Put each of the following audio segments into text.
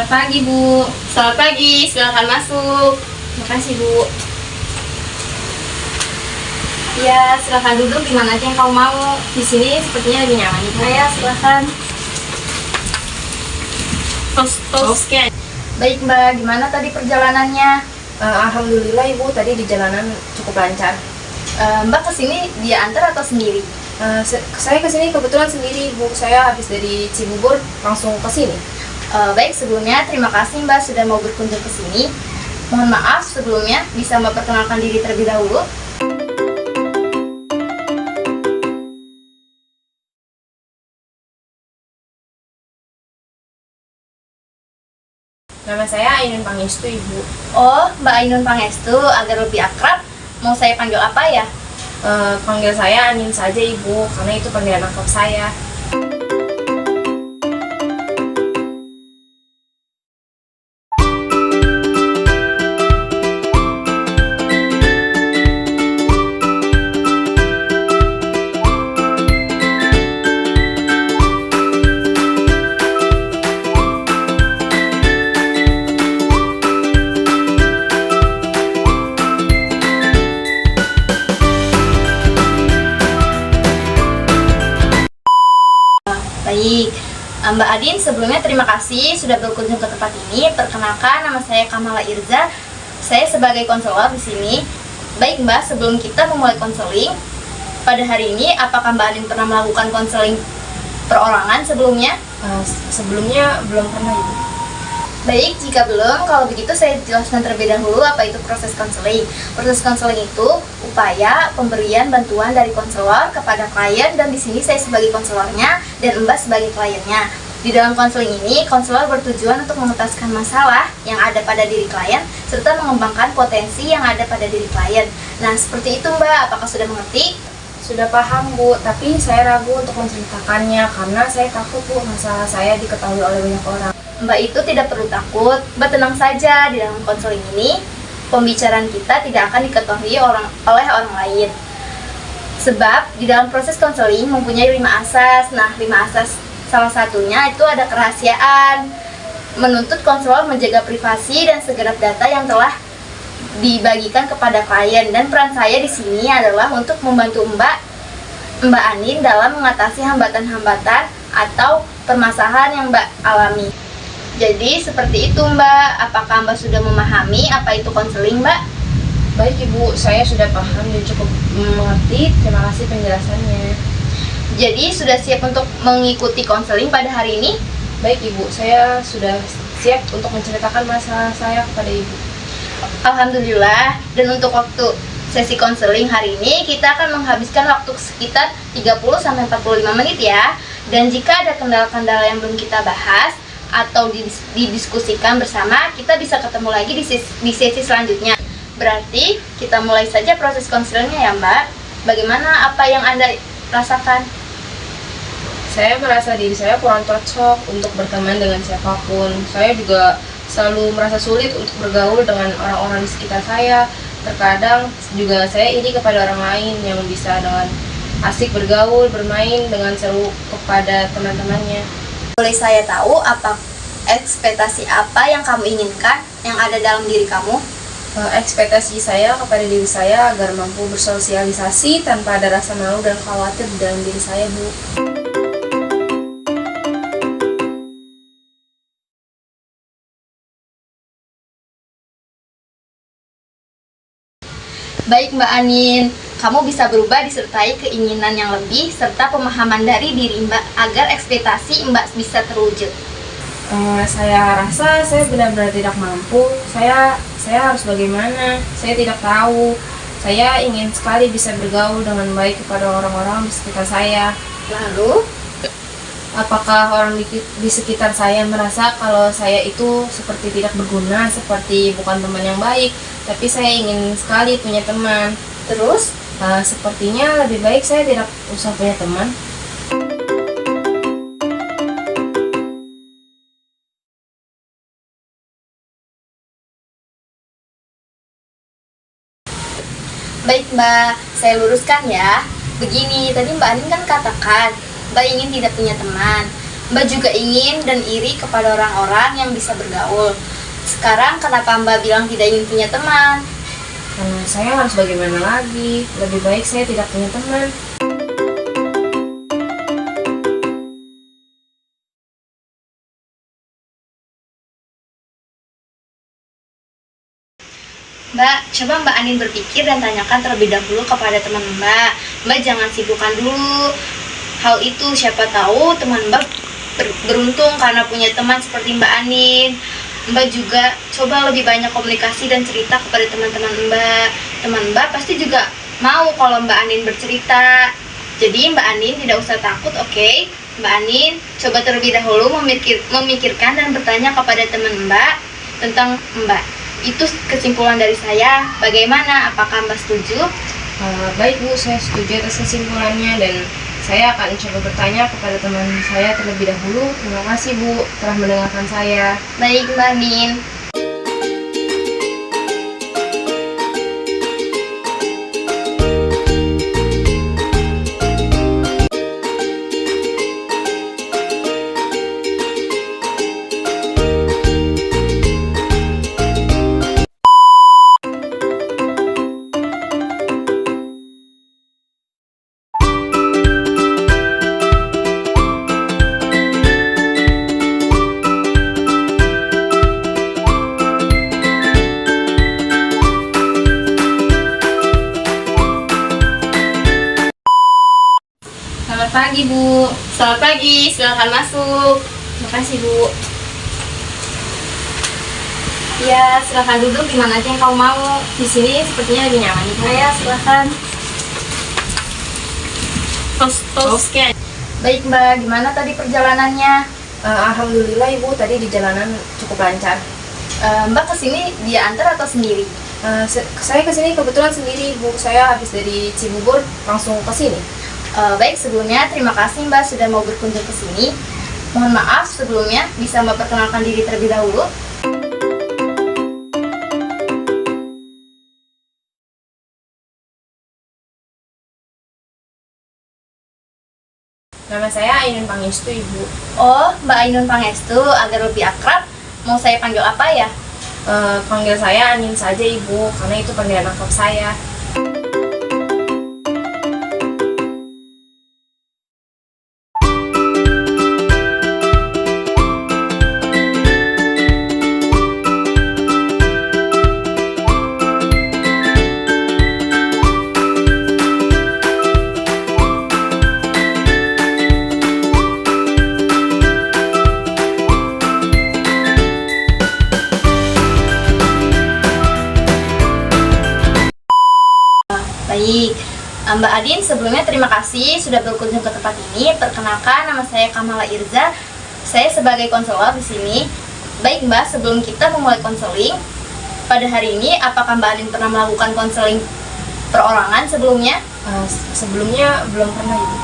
Selamat pagi, Bu. Selamat pagi, silakan masuk. Makasih, Bu. Ya, silakan duduk di mana aja yang kamu mau. Di sini sepertinya lebih nyaman. Saya silakan. Oke. Baik, Mbak. Gimana tadi perjalanannya? Alhamdulillah Ibu, tadi di jalanan cukup lancar. Mbak kesini dia antar atau sendiri? Saya kesini kebetulan sendiri Ibu, saya habis dari Cibubur langsung ke sini. Baik, sebelumnya terima kasih Mbak sudah mau berkunjung ke sini. Mohon maaf sebelumnya, bisa Mbak perkenalkan diri terlebih dahulu? Nama saya Ainun Pangestu Ibu. Oh, Mbak Ainun Pangestu, agar lebih akrab, mau saya panggil apa ya? Panggil saya Anin saja Ibu, karena itu panggilan akrab saya. Baik, Mbak Adin sebelumnya terima kasih sudah berkunjung ke tempat ini. Perkenalkan, nama saya Kamala Irza. Saya sebagai konselor di sini. Baik Mbak, sebelum kita memulai konseling pada hari ini, apakah Mbak Adin pernah melakukan konseling perorangan sebelumnya? Sebelumnya belum pernah Ibu. Baik, jika belum, kalau begitu saya jelaskan terlebih dahulu apa itu proses konseling. Proses konseling itu upaya pemberian bantuan dari konselor kepada klien, dan di sini saya sebagai konselornya dan Mbak sebagai kliennya. Di dalam konseling ini, konselor bertujuan untuk mengentaskan masalah yang ada pada diri klien serta mengembangkan potensi yang ada pada diri klien. Nah, seperti itu Mbak, apakah sudah mengerti? Sudah paham Bu, tapi saya ragu untuk menceritakannya karena saya takut Bu masalah saya diketahui oleh banyak orang. Mbak itu tidak perlu takut, Mbak tenang saja. Di dalam konseling ini, pembicaraan kita tidak akan diketahui oleh orang lain. Sebab di dalam proses konseling mempunyai 5 asas. Nah, 5 asas salah satunya itu ada kerahasiaan, menuntut konselor menjaga privasi dan segenap data yang telah dibagikan kepada klien. Dan peran saya di sini adalah untuk membantu Mbak Anin dalam mengatasi hambatan-hambatan atau permasalahan yang Mbak alami. Jadi seperti itu Mbak, apakah Mbak sudah memahami apa itu konseling Mbak? Baik Ibu, saya sudah paham dan cukup mengerti. Terima kasih penjelasannya. Jadi sudah siap untuk mengikuti konseling pada hari ini? Baik Ibu, saya sudah siap untuk menceritakan masalah saya kepada Ibu. Alhamdulillah. Dan untuk waktu sesi konseling hari ini kita akan menghabiskan waktu sekitar 30-45 menit ya. Dan jika ada kendala-kendala yang belum kita bahas atau didiskusikan bersama, kita bisa ketemu lagi di sesi selanjutnya. Berarti kita mulai saja proses konselingnya ya Mbak. Bagaimana, apa yang Anda rasakan? Saya merasa diri saya kurang cocok untuk berteman dengan siapapun. Saya juga selalu merasa sulit untuk bergaul dengan orang-orang di sekitar saya. Terkadang juga saya iri kepada orang lain yang bisa dengan asik bergaul, bermain dengan seru kepada teman-temannya. Boleh saya tahu apa ekspektasi apa yang kamu inginkan yang ada dalam diri kamu? Ekspektasi saya kepada diri saya agar mampu bersosialisasi tanpa ada rasa malu dan khawatir di dalam diri saya Bu. Baik Mbak Anin, kamu bisa berubah disertai keinginan yang lebih serta pemahaman dari diri Mbak agar ekspektasi Mbak bisa terwujud. Saya rasa saya benar-benar tidak mampu. Saya harus bagaimana? Saya tidak tahu. Saya ingin sekali bisa bergaul dengan baik kepada orang-orang di sekitar saya. Lalu, apakah orang di sekitar saya merasa kalau saya itu seperti tidak berguna, seperti bukan teman yang baik? Tapi saya ingin sekali punya teman. terus Sepertinya lebih baik saya tidak usah punya teman. baik Mbak, saya luruskan ya. Begini, tadi Mbak Anin kan katakan Mbak ingin tidak punya teman. Mbak juga ingin dan iri kepada orang-orang yang bisa bergaul. Sekarang kenapa Mbak bilang tidak ingin punya teman? Karena saya harus bagaimana lagi, lebih baik saya tidak punya teman. Mbak, coba Mbak Anin berpikir dan tanyakan terlebih dahulu kepada teman Mbak. Mbak jangan sibukkan dulu hal itu, siapa tahu teman Mbak beruntung karena punya teman seperti Mbak Anin. Mbak juga coba lebih banyak komunikasi dan cerita kepada teman-teman Mbak. Teman Mbak pasti juga mau kalau Mbak Anin bercerita. Jadi Mbak Anin tidak usah takut, oke? Mbak Anin coba terlebih dahulu memikirkan dan bertanya kepada teman Mbak tentang Mbak. Itu kesimpulan dari saya. Bagaimana? Apakah Mbak setuju? Baik Bu, saya setuju atas kesimpulannya dan saya akan coba bertanya kepada teman saya terlebih dahulu. Terima kasih Bu telah mendengarkan saya. Baik Mbak Anin. Selamat pagi, Bu. Selamat pagi, silakan masuk. Terima kasih, Bu. Ya, silakan duduk di mana aja yang kau mau. Di sini sepertinya lebih nyaman. Saya silakan. Oke. Baik Mbak, gimana tadi perjalanannya? Alhamdulillah Ibu, tadi di jalanan cukup lancar. Mbak kesini dia antar atau sendiri? Saya kesini kebetulan sendiri Bu, saya habis dari Cibubur langsung ke sini. Baik, sebelumnya terima kasih Mbak sudah mau berkunjung ke sini. Mohon maaf sebelumnya, bisa Mbak perkenalkan diri terlebih dahulu? Nama saya Ainun Pangestu Ibu. Oh, Mbak Ainun Pangestu, agar lebih akrab, mau saya panggil apa ya? Panggil saya Anin saja Ibu, karena itu panggilan akrab saya. Baik, Mbak Adin sebelumnya terima kasih sudah berkunjung ke tempat ini. Perkenalkan, nama saya Kamala Irza. Saya sebagai konselor di sini. Baik Mbak, sebelum kita memulai konseling, pada hari ini apakah Mbak Adin pernah melakukan konseling perorangan sebelumnya? Sebelumnya belum pernah Ibu.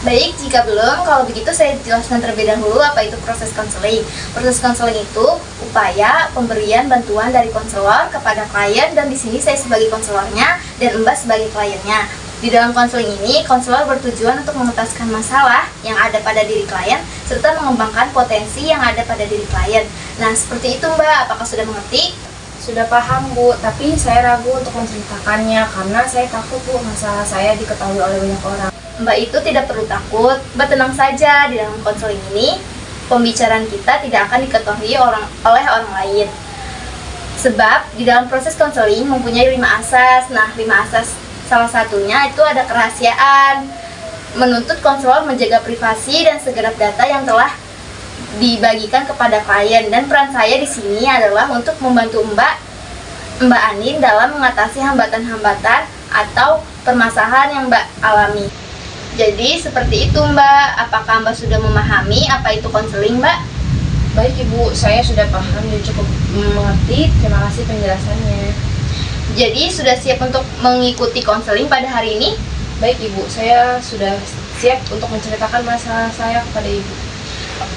Baik, jika belum, kalau begitu saya jelaskan terlebih dahulu apa itu proses konseling. Proses konseling itu upaya pemberian bantuan dari konselor kepada klien, dan di sini saya sebagai konselornya dan Mbak sebagai kliennya. Di dalam konseling ini, konselor bertujuan untuk mengentaskan masalah yang ada pada diri klien serta mengembangkan potensi yang ada pada diri klien. Nah, seperti itu Mbak, apakah sudah mengerti? Sudah paham Bu, tapi saya ragu untuk menceritakannya karena saya takut Bu masalah saya diketahui oleh banyak orang. Mbak itu tidak perlu takut, Mbak tenang saja. Di dalam konseling ini, pembicaraan kita tidak akan diketahui oleh orang lain. Sebab di dalam proses konseling mempunyai 5 asas. Nah, 5 asas salah satunya itu ada kerahasiaan, menuntut konselor menjaga privasi dan segenap data yang telah dibagikan kepada klien. Dan peran saya di sini adalah untuk membantu Mbak Anin dalam mengatasi hambatan-hambatan atau permasalahan yang Mbak alami. Jadi seperti itu Mbak. Apakah Mbak sudah memahami apa itu konseling Mbak? Baik Ibu, saya sudah paham dan cukup mengerti. Terima kasih penjelasannya. Jadi sudah siap untuk mengikuti konseling pada hari ini? Baik Ibu, saya sudah siap untuk menceritakan masalah saya kepada Ibu.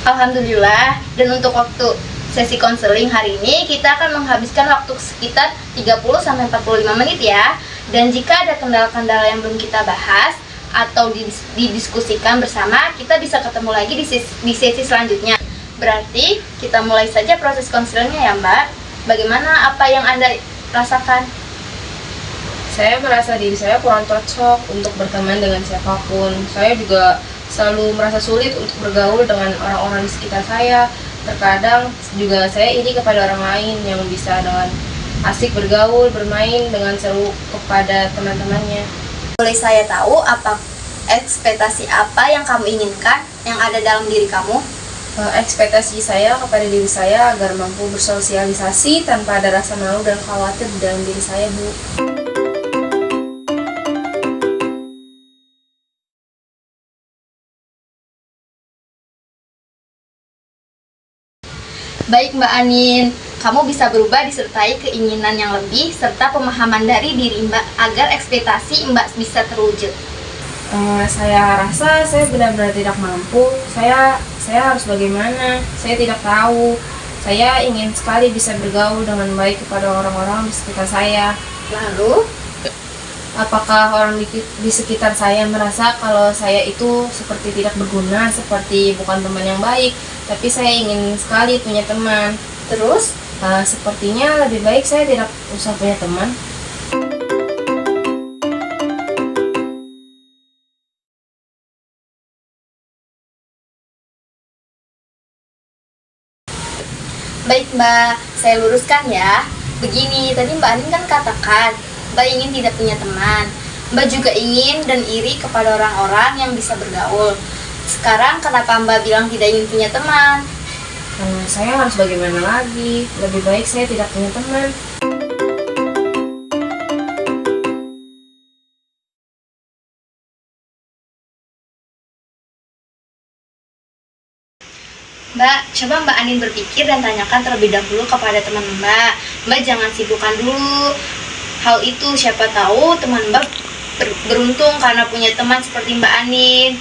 Alhamdulillah. Dan untuk waktu sesi konseling hari ini kita akan menghabiskan waktu sekitar 30-45 menit ya. Dan jika ada kendala-kendala yang belum kita bahas atau didiskusikan bersama, kita bisa ketemu lagi di sesi selanjutnya. Berarti kita mulai saja proses konselingnya ya Mbak. Bagaimana apa yang Anda rasakan? Saya merasa diri saya kurang cocok untuk berteman dengan siapapun. Saya juga selalu merasa sulit untuk bergaul dengan orang-orang di sekitar saya. Terkadang juga saya iri kepada orang lain yang bisa dengan asik bergaul, bermain dengan seru kepada teman-temannya. Boleh saya tahu apa ekspektasi apa yang kamu inginkan yang ada dalam diri kamu? Ekspektasi saya kepada diri saya agar mampu bersosialisasi tanpa ada rasa malu dan khawatir di dalam diri saya, Bu. Baik Mbak Anin, kamu bisa berubah disertai keinginan yang lebih serta pemahaman dari diri Mbak agar ekspektasi Mbak bisa terwujud. Saya rasa saya benar-benar tidak mampu. Saya harus bagaimana? Saya tidak tahu. Saya ingin sekali bisa bergaul dengan baik kepada orang-orang di sekitar saya. Lalu, Apakah orang di sekitar saya merasa kalau saya itu seperti tidak berguna, seperti bukan teman yang baik, tapi saya ingin sekali punya teman. terus Sepertinya lebih baik saya tidak usah punya teman. baik Mbak, saya luruskan ya. Begini, tadi Mbak Anin kan katakan Mbak ingin tidak punya teman. Mbak juga ingin dan iri kepada orang-orang yang bisa bergaul. Sekarang kenapa Mbak bilang tidak ingin punya teman? Saya harus bagaimana lagi? Lebih baik saya tidak punya teman. Mbak, coba Mbak Anin berpikir dan tanyakan terlebih dahulu kepada teman Mbak. Mbak jangan sibukkan dulu hal itu, siapa tahu teman Mbak beruntung karena punya teman seperti Mbak Anin.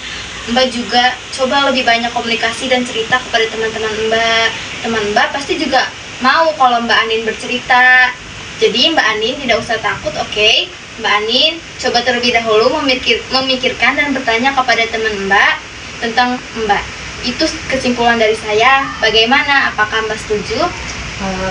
Mbak juga coba lebih banyak komunikasi dan cerita kepada teman-teman Mbak. Teman Mbak pasti juga mau kalau Mbak Anin bercerita. Jadi Mbak Anin tidak usah takut, oke? Mbak Anin coba terlebih dahulu memikirkan dan bertanya kepada teman Mbak tentang Mbak. Itu kesimpulan dari saya. Bagaimana? Apakah Mbak setuju?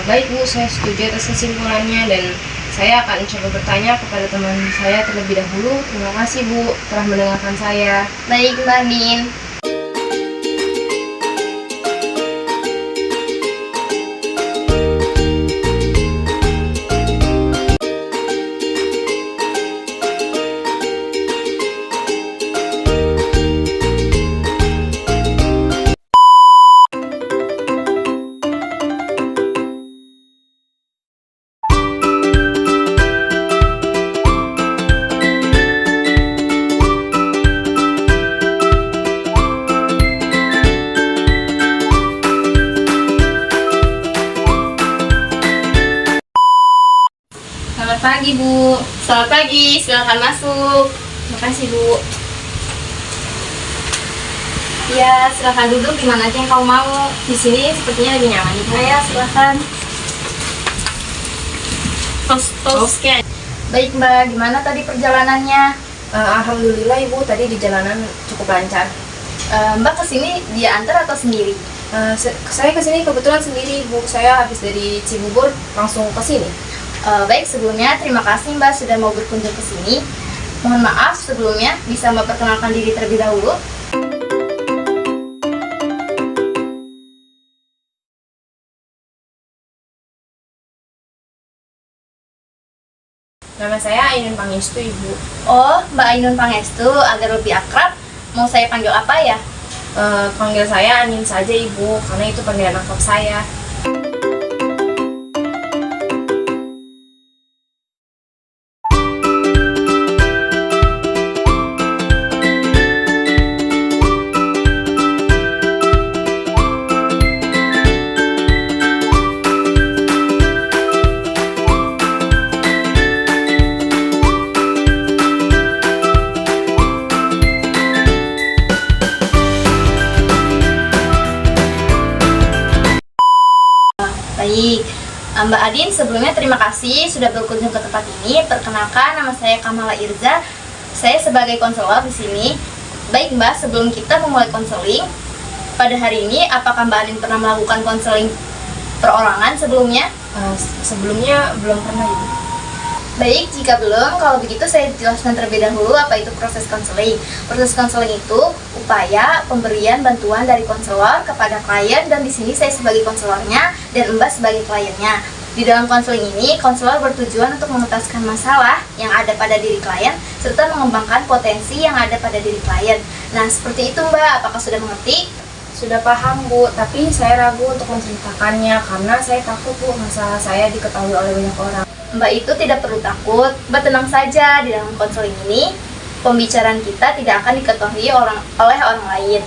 Baik Bu, saya setuju atas kesimpulannya dan saya akan coba bertanya kepada teman saya terlebih dahulu. Terima kasih Bu telah mendengarkan saya. Baik Mbak Anin. Selamat pagi, Bu. Selamat pagi, silakan masuk. Terima kasih, Bu. Ya, Silakan duduk di mana aja yang kamu mau. Di sini sepertinya lebih nyaman, Bu. saya silakan. Oke. Baik Mbak, gimana tadi perjalanannya? Alhamdulillah Ibu, tadi di jalanan cukup lancar. Mbak kesini dia antar atau sendiri? Saya kesini kebetulan sendiri Bu, saya habis dari Cibubur langsung ke sini. Baik, sebelumnya terima kasih Mbak sudah mau berkunjung ke sini. Mohon maaf sebelumnya, bisa Mbak perkenalkan diri terlebih dahulu? Nama saya Ainun Pangestu Ibu. Oh, Mbak Ainun Pangestu, agar lebih akrab, mau saya panggil apa ya? Panggil saya Anin saja Ibu, karena itu panggilan akrab saya. Baik, Mbak Adin sebelumnya terima kasih sudah berkunjung ke tempat ini. Perkenalkan, nama saya Kamala Irza. Saya sebagai konselor di sini. Baik Mbak, sebelum kita memulai konseling, pada hari ini apakah Mbak Anin pernah melakukan konseling perorangan sebelumnya? Sebelumnya belum pernah Ibu. Baik, jika belum, kalau begitu saya jelaskan terlebih dahulu apa itu proses konseling. Proses konseling itu upaya pemberian bantuan dari konselor kepada klien, dan di sini saya sebagai konselornya dan Mbak sebagai kliennya. Di dalam konseling ini, konselor bertujuan untuk mengentaskan masalah yang ada pada diri klien serta mengembangkan potensi yang ada pada diri klien. Nah, seperti itu Mbak, apakah sudah mengerti? Sudah paham Bu, tapi saya ragu untuk menceritakannya karena saya takut Bu masalah saya diketahui oleh banyak orang. Mbak itu tidak perlu takut, Mbak tenang saja. Di dalam konseling ini, pembicaraan kita tidak akan diketahui oleh orang lain.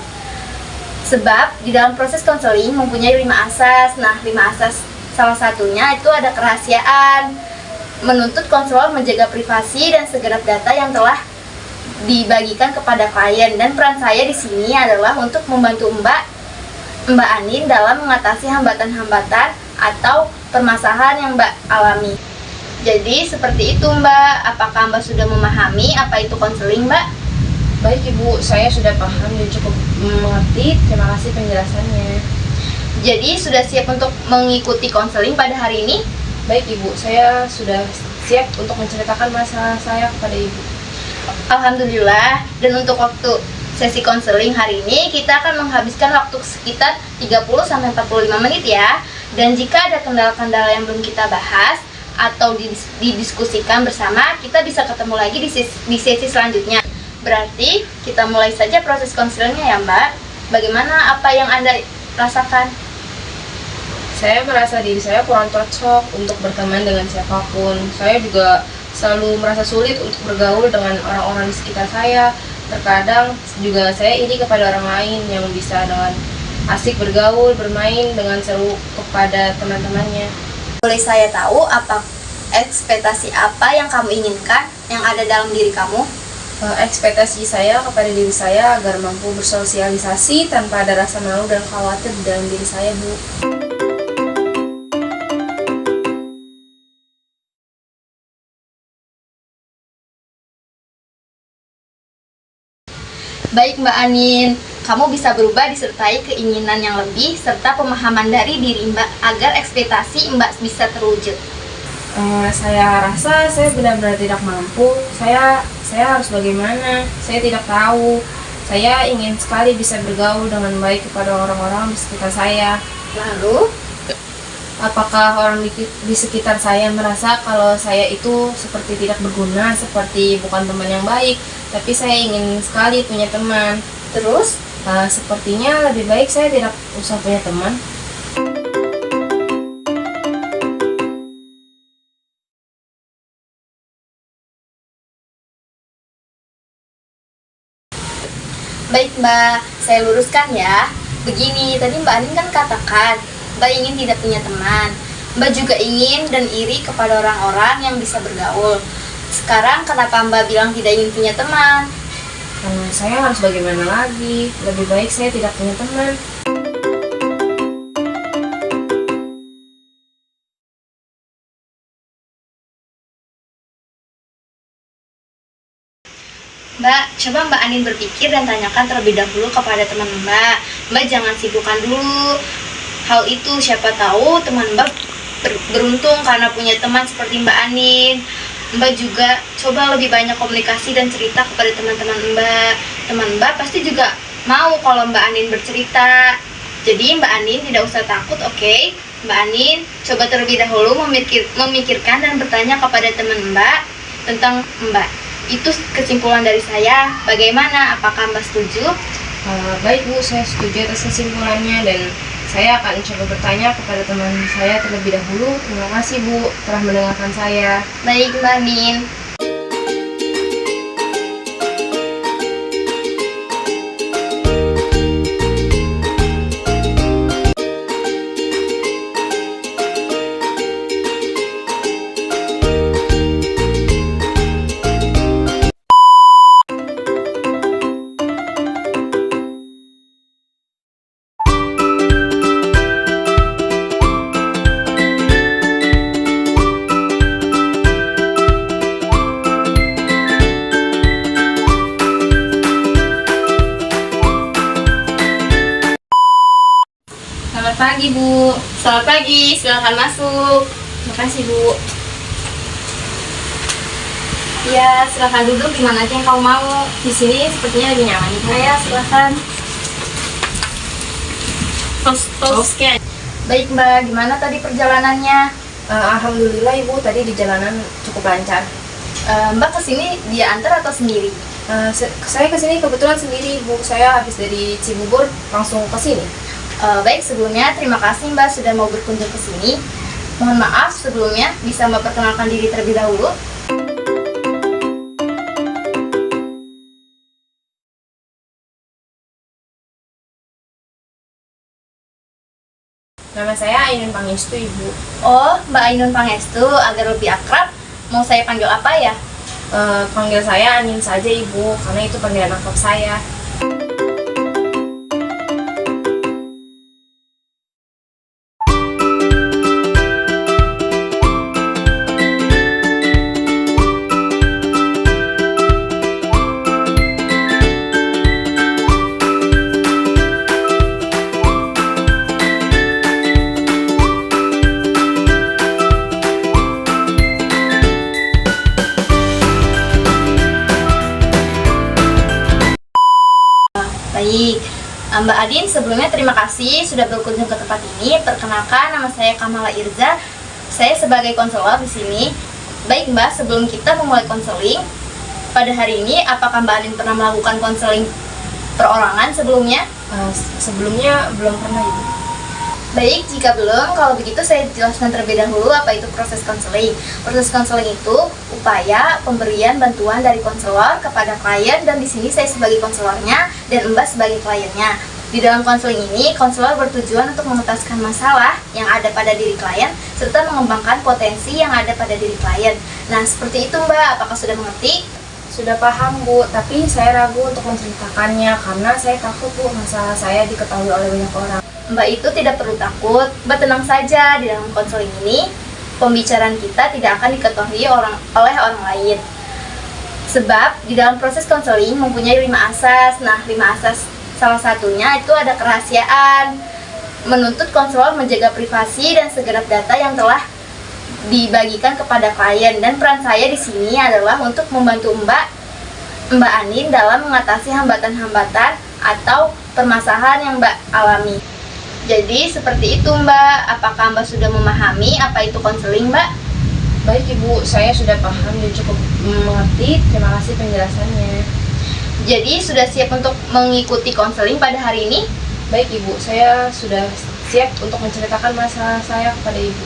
Sebab di dalam proses konseling mempunyai 5 asas. Nah, 5 asas salah satunya itu ada kerahasiaan, menuntut konselor menjaga privasi dan segenap data yang telah dibagikan kepada klien. Dan peran saya di sini adalah untuk membantu Mbak Anin dalam mengatasi hambatan-hambatan atau permasalahan yang Mbak alami. Jadi seperti itu Mbak. Apakah Mbak sudah memahami apa itu konseling Mbak? Baik Ibu, saya sudah paham dan cukup mengerti. Terima kasih penjelasannya. Jadi sudah siap untuk mengikuti konseling pada hari ini? Baik Ibu, saya sudah siap untuk menceritakan masalah saya kepada Ibu. Alhamdulillah. Dan untuk waktu sesi konseling hari ini kita akan menghabiskan waktu sekitar 30-45 menit ya. Dan jika ada kendala-kendala yang belum kita bahas atau didiskusikan bersama, kita bisa ketemu lagi di sesi selanjutnya. Berarti kita mulai saja proses konselingnya ya Mbak. Bagaimana apa yang Anda rasakan? Saya merasa diri saya kurang cocok untuk berteman dengan siapapun. Saya juga selalu merasa sulit untuk bergaul dengan orang-orang di sekitar saya. Terkadang juga saya iri kepada orang lain yang bisa dengan asik bergaul, bermain dengan seru kepada teman-temannya. Boleh saya tahu ekspektasi apa yang kamu inginkan yang ada dalam diri kamu? Ekspektasi saya kepada diri saya agar mampu bersosialisasi tanpa ada rasa malu dan khawatir di dalam diri saya, Bu. Baik Mbak Anin, kamu bisa berubah disertai keinginan yang lebih serta pemahaman dari diri Mbak agar ekspektasi Mbak bisa terwujud. Saya rasa saya benar-benar tidak mampu. Saya harus bagaimana? Saya tidak tahu. Saya ingin sekali bisa bergaul dengan baik kepada orang-orang di sekitar saya. Lalu, apakah orang di sekitar saya merasa kalau saya itu seperti tidak berguna, seperti bukan teman yang baik? Tapi saya ingin sekali punya teman. terus Sepertinya lebih baik saya tidak usah punya teman. baik Mbak, saya luruskan ya. Begini, tadi Mbak Anin kan katakan Mbak ingin tidak punya teman. Mbak juga ingin dan iri kepada orang-orang yang bisa bergaul. Sekarang kenapa Mbak bilang tidak ingin punya teman? Saya harus bagaimana lagi? Lebih baik saya tidak punya teman. Mbak, coba Mbak Anin berpikir dan tanyakan terlebih dahulu kepada teman Mbak. Mbak jangan sibukkan dulu hal itu. Siapa tahu teman Mbak beruntung karena punya teman seperti Mbak Anin. Mbak juga coba lebih banyak komunikasi dan cerita kepada teman-teman Mbak. Teman Mbak pasti juga mau kalau Mbak Anin bercerita. Jadi Mbak Anin tidak usah takut, oke? Mbak Anin coba terlebih dahulu memikirkan dan bertanya kepada teman Mbak tentang Mbak. Itu kesimpulan dari saya. Bagaimana? Apakah Mbak setuju? Baik Bu, saya setuju atas kesimpulannya dan saya akan coba bertanya kepada teman saya terlebih dahulu. Terima kasih Bu telah mendengarkan saya. Baik Mbak Anin. Selamat pagi, silakan masuk. Makasih Bu. Ya, silakan duduk di mana aja yang kamu mau. Di sini sepertinya lebih nyaman. Ya, silakan. Oke. Baik Mbak, gimana tadi perjalanannya? Alhamdulillah Ibu, tadi di jalanan cukup lancar. Mbak kesini dia antar atau sendiri? Saya kesini kebetulan sendiri Bu, saya habis dari Cibubur langsung ke sini. Baik, sebelumnya terima kasih Mbak sudah mau berkunjung ke sini. Mohon maaf sebelumnya, bisa Mbak perkenalkan diri terlebih dahulu? Nama saya Ainun Pangestu Ibu. Oh, Mbak Ainun Pangestu, agar lebih akrab, mau saya panggil apa ya? Panggil saya Anin saja Ibu, karena itu panggilan akrab saya. Baik, Mbak Adin sebelumnya terima kasih sudah berkunjung ke tempat ini. Perkenalkan, nama saya Kamala Irza. Saya sebagai konselor di sini. Baik Mbak, sebelum kita memulai konseling, pada hari ini apakah Mbak Adin pernah melakukan konseling perorangan sebelumnya? Sebelumnya belum pernah Ibu. Baik, jika belum, kalau begitu saya jelaskan terlebih dahulu apa itu proses konseling. Proses konseling itu upaya pemberian bantuan dari konselor kepada klien, dan di sini saya sebagai konselornya dan Mbak sebagai kliennya. Di dalam konseling ini, konselor bertujuan untuk mengentaskan masalah yang ada pada diri klien serta mengembangkan potensi yang ada pada diri klien. Nah, seperti itu Mbak, apakah sudah mengerti? Sudah paham Bu, tapi saya ragu untuk menceritakannya karena saya takut Bu masalah saya diketahui oleh banyak orang. Mbak itu tidak perlu takut, Mbak tenang saja. Di dalam konseling ini, pembicaraan kita tidak akan diketahui oleh orang lain. Sebab di dalam proses konseling mempunyai 5 asas. Nah, 5 asas salah satunya itu ada kerahasiaan, menuntut konselor menjaga privasi dan segenap data yang telah dibagikan kepada klien. Dan peran saya di sini adalah untuk membantu Mbak Anin dalam mengatasi hambatan-hambatan atau permasalahan yang Mbak alami. Jadi seperti itu Mbak, apakah Mbak sudah memahami apa itu konseling Mbak? Baik Ibu, saya sudah paham dan cukup mengerti. Terima kasih penjelasannya. Jadi sudah siap untuk mengikuti konseling pada hari ini? Baik Ibu, saya sudah siap untuk menceritakan masalah saya kepada Ibu.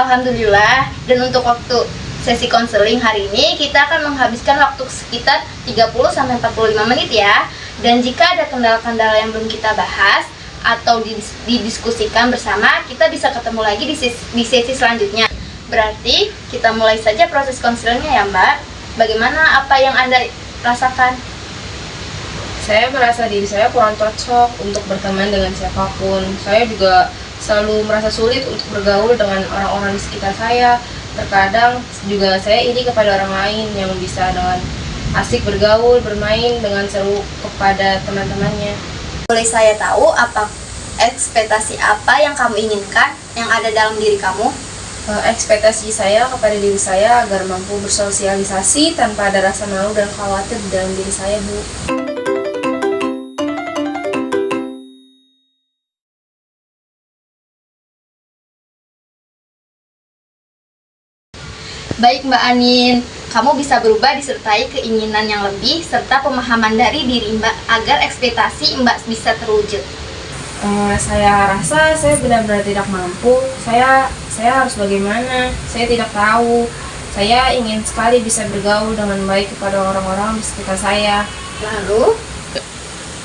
Alhamdulillah. Dan untuk waktu sesi konseling hari ini kita akan menghabiskan waktu sekitar 30-45 menit ya. Dan jika ada kendala-kendala yang belum kita bahas atau didiskusikan bersama, kita bisa ketemu lagi di sesi selanjutnya. Berarti kita mulai saja proses konselingnya ya Mbak. Bagaimana apa yang Anda rasakan? Saya merasa diri saya kurang cocok untuk berteman dengan siapapun. Saya juga selalu merasa sulit untuk bergaul dengan orang-orang di sekitar saya. Terkadang juga saya iri kepada orang lain yang bisa dengan asik bergaul, bermain dengan seru kepada teman-temannya. Boleh saya tahu apa ekspektasi apa yang kamu inginkan yang ada dalam diri kamu? Ekspektasi saya kepada diri saya agar mampu bersosialisasi tanpa ada rasa malu dan khawatir di dalam diri saya Bu. Baik Mbak Anin, kamu bisa berubah disertai keinginan yang lebih serta pemahaman dari diri Mbak agar ekspektasi Mbak bisa terwujud. Saya rasa saya benar-benar tidak mampu. Saya harus bagaimana? Saya tidak tahu. Saya ingin sekali bisa bergaul dengan baik kepada orang-orang di sekitar saya. Lalu,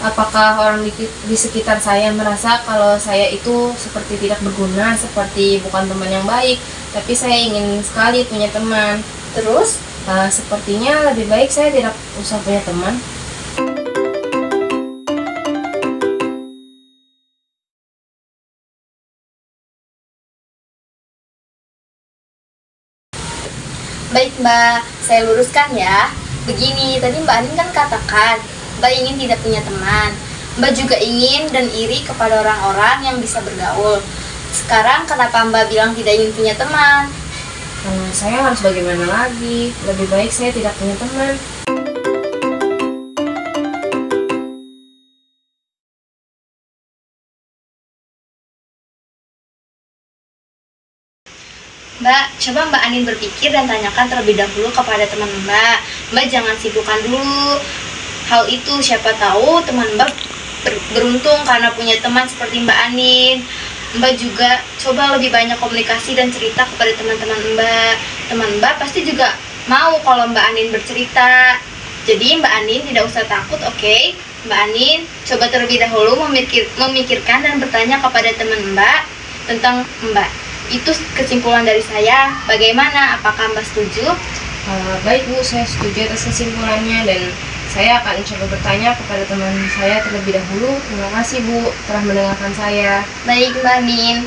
apakah orang di sekitar saya merasa kalau saya itu seperti tidak berguna, seperti bukan teman yang baik? Tapi saya ingin sekali punya teman. terus Sepertinya lebih baik saya tidak usah punya teman. baik Mbak, saya luruskan ya. Begini, tadi Mbak Anin kan katakan Mbak ingin tidak punya teman. Mbak juga ingin dan iri kepada orang-orang yang bisa bergaul. Sekarang kenapa Mbak bilang tidak ingin punya teman? Karena saya harus bagaimana lagi, lebih baik saya tidak punya teman. Mbak, coba Mbak Anin berpikir dan tanyakan terlebih dahulu kepada teman Mbak. Mbak jangan sibukkan dulu hal itu, siapa tahu teman Mbak beruntung karena punya teman seperti Mbak Anin. Mbak juga coba lebih banyak komunikasi dan cerita kepada teman-teman Mbak. Teman Mbak pasti juga mau kalau Mbak Anin bercerita. Jadi Mbak Anin tidak usah takut, oke? Mbak Anin coba terlebih dahulu memikirkan dan bertanya kepada teman Mbak tentang Mbak. Itu kesimpulan dari saya. Bagaimana? Apakah Mbak setuju? Baik Bu, saya setuju atas kesimpulannya dan saya akan coba bertanya kepada teman saya terlebih dahulu. Terima kasih Bu telah mendengarkan saya. Baik Mbak Anin.